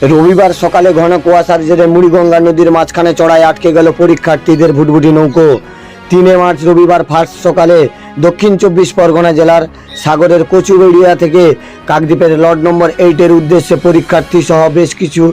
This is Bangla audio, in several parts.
রবিবার সকালে ঘন কুয়াশার জেরে মুড়িগঙ্গা নদীর মাঝখানে চড়ায় আটকে গেল পরীক্ষার্থীদের ভুটভুটি নৌকো। 3 মার্চ রবিবার ফার্স্ট সকালে দক্ষিণ 24 পরগনা জেলার সাগরের কচুবেড়িয়া থেকে কাকদ্বীপের লট নম্বর 8-এর উদ্দেশ্যে পরীক্ষার্থী সহ বেশ কিছু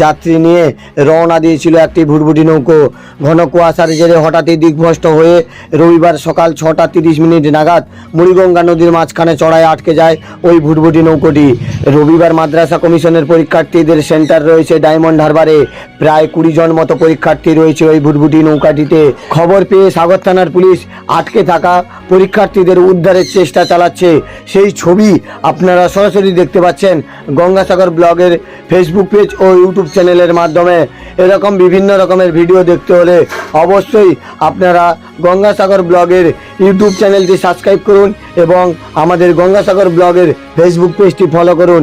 যাত্রী নিয়ে রওনা দিয়েছিল একটি ভুটভুটি নৌকো। ঘন কুয়াশার জেরে হঠাৎই দিকভ্রষ্ট হয়ে রবিবার সকাল 6:30 নাগাদ মুড়িগঙ্গা নদীর মাঝখানে চড়ায় আটকে যায় ওই ভুটভুটি নৌকোটি। রবিবার মাদ্রাসা কমিশনের পরীক্ষার্থীদের সেন্টার রয়েছে ডায়মন্ড হারবারে। প্রায় 20 জন মতো পরীক্ষার্থী রয়েছে ওই ভুটভুটি নৌকাটিতে। খবর পেয়ে সাগর থানার পুলিশ আটকে থাকা পরীক্ষার্থীদের উদ্ধারের চেষ্টা চালাচ্ছে। সেই ছবি আপনারা সরাসরি দেখতে পাচ্ছেন গঙ্গাসাগর ব্লগের ফেসবুক পেজ ও ইউটিউব চ্যানেলের মাধ্যমে। এরকম বিভিন্ন রকমের ভিডিও দেখতে হলে অবশ্যই আপনারা গঙ্গাসাগর ব্লগের ইউটিউব চ্যানেলটি সাবস্ক্রাইব করুন এবং আমাদের গঙ্গাসাগর ব্লগের ফেসবুক পেজটি ফলো করুন।